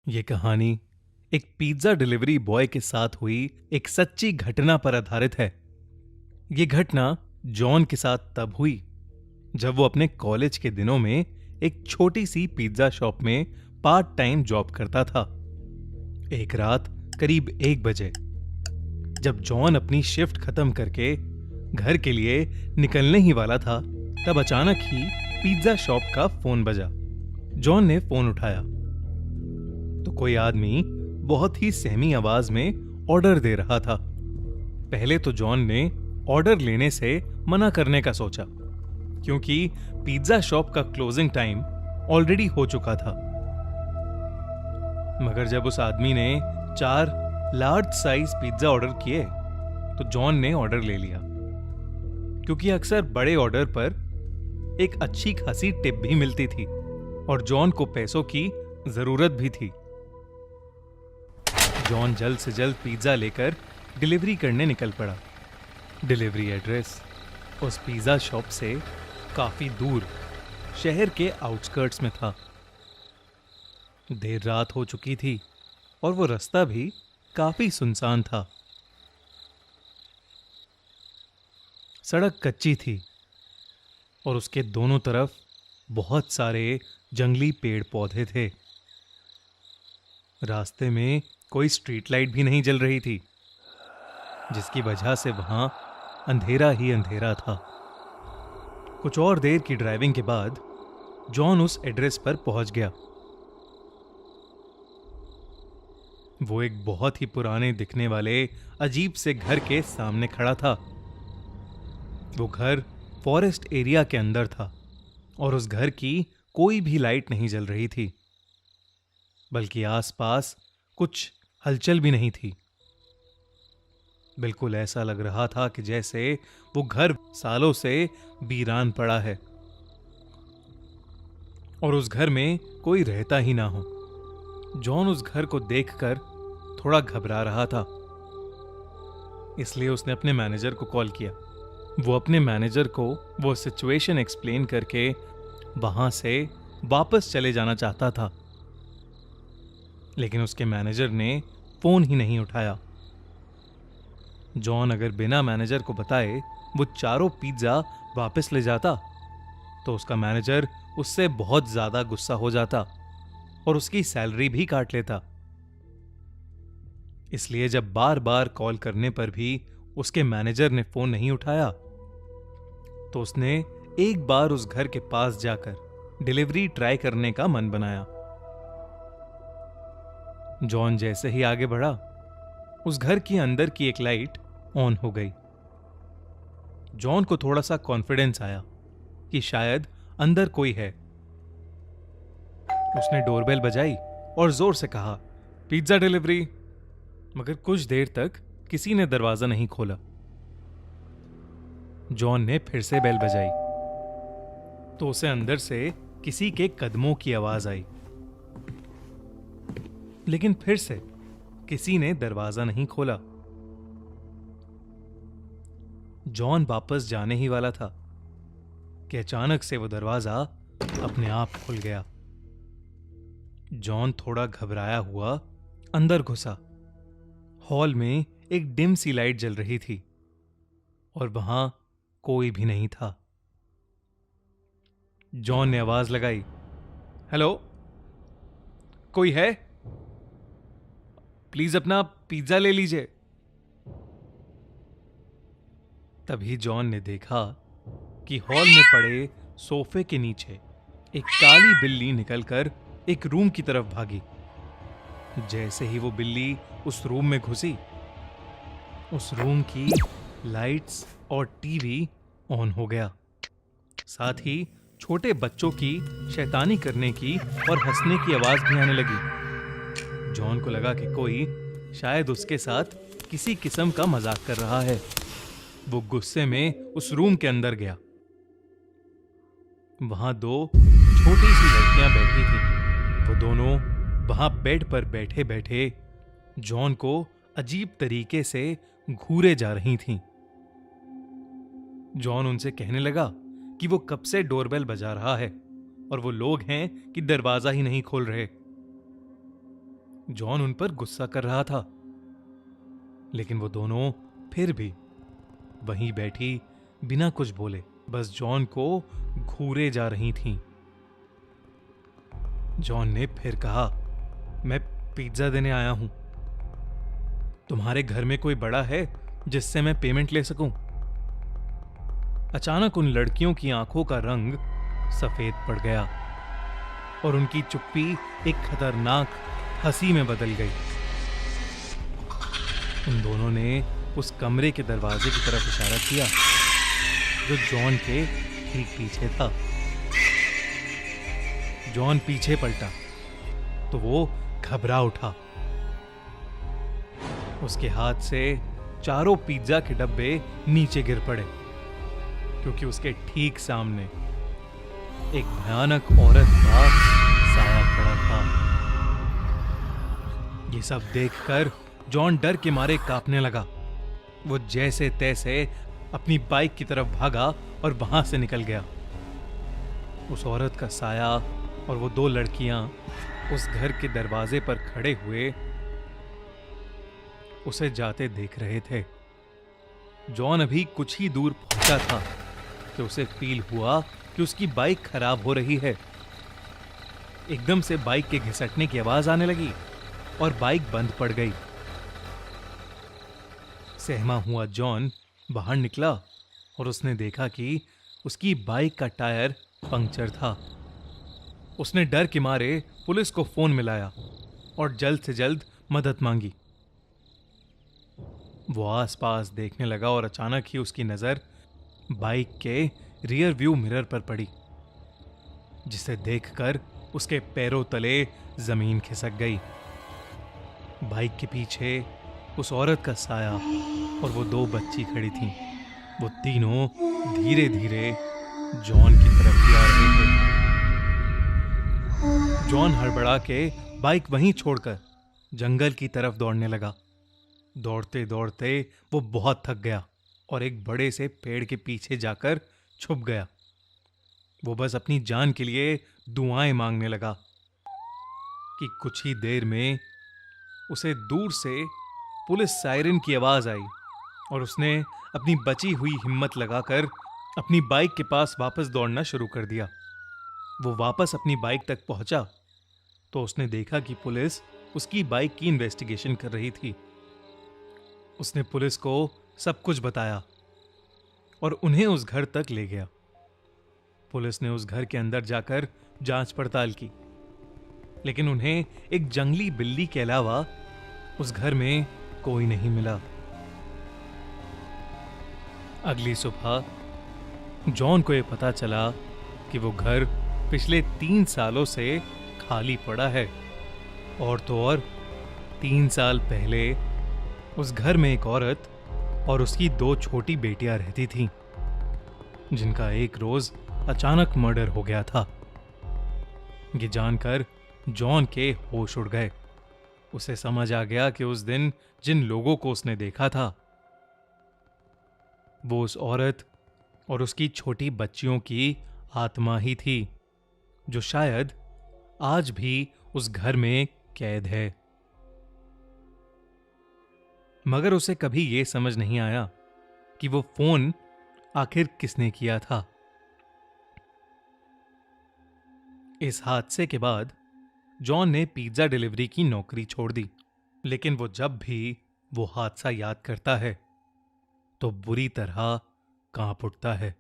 ये कहानी एक पिज्जा डिलीवरी बॉय के साथ हुई एक सच्ची घटना पर आधारित है। ये घटना जॉन के साथ तब हुई जब वो अपने कॉलेज के दिनों में एक छोटी सी पिज्जा शॉप में पार्ट टाइम जॉब करता था। एक रात करीब 1 बजे जब जॉन अपनी शिफ्ट खत्म करके घर के लिए निकलने ही वाला था, तब अचानक ही पिज्जा शॉप का फोन बजा। जॉन ने फोन उठाया तो कोई आदमी बहुत ही सहमी आवाज में ऑर्डर दे रहा था। पहले तो जॉन ने ऑर्डर लेने से मना करने का सोचा, क्योंकि पिज्जा शॉप का क्लोजिंग टाइम ऑलरेडी हो चुका था। मगर जब उस आदमी ने 4 लार्ज साइज पिज्जा ऑर्डर किए तो जॉन ने ऑर्डर ले लिया, क्योंकि अक्सर बड़े ऑर्डर पर एक अच्छी खासी टिप भी मिलती थी और जॉन को पैसों की जरूरत भी थी। जॉन जल्द से जल्द पिज्जा लेकर डिलीवरी करने निकल पड़ा। डिलीवरी एड्रेस उस पिज्जा शॉप से काफी दूर शहर के आउटस्कर्ट्स में था। देर रात हो चुकी थी और वो रास्ता भी काफी सुनसान था। सड़क कच्ची थी और उसके दोनों तरफ बहुत सारे जंगली पेड़ पौधे थे। रास्ते में कोई स्ट्रीट लाइट भी नहीं जल रही थी, जिसकी वजह से वहां अंधेरा ही अंधेरा था। कुछ और देर की ड्राइविंग के बाद जॉन उस एड्रेस पर पहुंच गया। वो एक बहुत ही पुराने दिखने वाले अजीब से घर के सामने खड़ा था। वो घर फॉरेस्ट एरिया के अंदर था और उस घर की कोई भी लाइट नहीं जल रही थी, बल्कि आसपास कुछ हलचल भी नहीं थी। बिल्कुल ऐसा लग रहा था कि जैसे वो घर सालों से वीरान पड़ा है और उस घर में कोई रहता ही ना हो। जॉन उस घर को देखकर थोड़ा घबरा रहा था, इसलिए उसने अपने मैनेजर को कॉल किया। वो अपने मैनेजर को वो सिचुएशन एक्सप्लेन करके वहां से वापस चले जाना चाहता था, लेकिन उसके मैनेजर ने फोन ही नहीं उठाया। जॉन अगर बिना मैनेजर को बताए वो चारों पिज्जा वापस ले जाता तो उसका मैनेजर उससे बहुत ज्यादा गुस्सा हो जाता और उसकी सैलरी भी काट लेता। इसलिए जब बार बार कॉल करने पर भी उसके मैनेजर ने फोन नहीं उठाया तो उसने एक बार उस घर के पास जाकर डिलीवरी ट्राई करने का मन बनाया। जॉन जैसे ही आगे बढ़ा, उस घर के अंदर की एक लाइट ऑन हो गई। जॉन को थोड़ा सा कॉन्फिडेंस आया कि शायद अंदर कोई है। उसने डोरबेल बजाई और जोर से कहा, पिज्जा डिलीवरी। मगर कुछ देर तक किसी ने दरवाजा नहीं खोला। जॉन ने फिर से बेल बजाई तो उसे अंदर से किसी के कदमों की आवाज आई, लेकिन फिर से किसी ने दरवाजा नहीं खोला। जॉन वापस जाने ही वाला था कि अचानक से वो दरवाजा अपने आप खुल गया। जॉन थोड़ा घबराया हुआ अंदर घुसा। हॉल में एक डिम सी लाइट जल रही थी और वहां कोई भी नहीं था। जॉन ने आवाज लगाई, हेलो, कोई है? प्लीज अपना पिज्जा ले लीजिए। तभी जॉन ने देखा कि हॉल में पड़े सोफे के नीचे एक काली बिल्ली निकलकर एक रूम की तरफ भागी। जैसे ही वो बिल्ली उस रूम में घुसी, उस रूम की लाइट्स और टीवी ऑन हो गया। साथ ही छोटे बच्चों की शैतानी करने की और हंसने की आवाज भी आने लगी। जॉन को लगा कि कोई शायद उसके साथ किसी किस्म का मजाक कर रहा है। वो गुस्से में उस रूम के अंदर गया। वहां 2 छोटी सी लड़कियां बैठी थीं। वो दोनों वहां बेड पर बैठे बैठे जॉन को अजीब तरीके से घूरे जा रही थीं। जॉन उनसे कहने लगा कि वो कब से डोरबेल बजा रहा है और वो लोग हैं कि दरवाजा ही नहीं खोल रहे। जॉन उन पर गुस्सा कर रहा था, लेकिन वो दोनों फिर भी वहीं बैठी बिना कुछ बोले बस जॉन को घूरे जा रही थीं। जॉन ने फिर कहा, मैं पिज्जा देने आया हूं। तुम्हारे घर में कोई बड़ा है जिससे मैं पेमेंट ले सकूं? अचानक उन लड़कियों की आंखों का रंग सफेद पड़ गया और उनकी चुप्पी एक खतरनाक हंसी में बदल गई। उन दोनों ने उस कमरे के दरवाजे की तरफ इशारा किया जो जॉन के ठीक पीछे था। जॉन पीछे पलटा तो वो घबरा उठा। उसके हाथ से चारों पिज्जा के डब्बे नीचे गिर पड़े क्योंकि उसके ठीक सामने एक भयानक औरत का साया खड़ा था। ये सब देखकर जॉन डर के मारे कांपने लगा। वो जैसे तैसे अपनी बाइक की तरफ भागा और वहां से निकल गया। उस औरत का साया और वो दो लड़कियां उस घर के दरवाजे पर खड़े हुए उसे जाते देख रहे थे। जॉन अभी कुछ ही दूर पहुंचा था कि उसे फील हुआ कि उसकी बाइक खराब हो रही है। एकदम से बाइक के घिसटने की आवाज आने लगी और बाइक बंद पड़ गई। सहमा हुआ जॉन बाहर निकला और उसने देखा कि उसकी बाइक का टायर पंक्चर था। उसने डर के मारे पुलिस को फोन मिलाया और जल्द से जल्द मदद मांगी। वो आसपास देखने लगा और अचानक ही उसकी नजर बाइक के रियर व्यू मिरर पर पड़ी, जिसे देखकर उसके पैरों तले जमीन खिसक गई। बाइक के पीछे उस औरत का साया और वो दो बच्ची खड़ी थीं। वो तीनों धीरे धीरे जॉन की तरफ ही आ रहे थे। जॉन हड़बड़ा के बाइक वहीं छोड़कर जंगल की तरफ दौड़ने लगा। दौड़ते दौड़ते वो बहुत थक गया और एक बड़े से पेड़ के पीछे जाकर छुप गया। वो बस अपनी जान के लिए दुआएं मांगने लगा कि कुछ ही देर में उसे दूर से पुलिस सायरन की आवाज आई और उसने अपनी बची हुई हिम्मत लगाकर अपनी बाइक के पास वापस दौड़ना शुरू कर दिया। वो वापस अपनी बाइक तक पहुंचा तो उसने देखा कि पुलिस उसकी बाइक की इन्वेस्टिगेशन कर रही थी। उसने पुलिस को सब कुछ बताया और उन्हें उस घर तक ले गया। पुलिस ने उस घर के अंदर जाकर जांच पड़ताल की, लेकिन उन्हें एक जंगली बिल्ली के अलावा उस घर में कोई नहीं मिला। अगली सुबह जॉन को यह पता चला कि वो घर पिछले 3 सालों से खाली पड़ा है। और तो और 3 साल पहले उस घर में एक औरत और उसकी 2 छोटी बेटियां रहती थीं, जिनका एक रोज अचानक मर्डर हो गया था। ये जानकर जॉन के होश उड़ गए। उसे समझ आ गया कि उस दिन जिन लोगों को उसने देखा था वो उस औरत और उसकी छोटी बच्चियों की आत्मा ही थी, जो शायद आज भी उस घर में कैद है। मगर उसे कभी यह समझ नहीं आया कि वो फोन आखिर किसने किया था। इस हादसे के बाद जॉन ने पिज्जा डिलीवरी की नौकरी छोड़ दी, लेकिन वो जब भी वो हादसा याद करता है तो बुरी तरह कांप उठता है।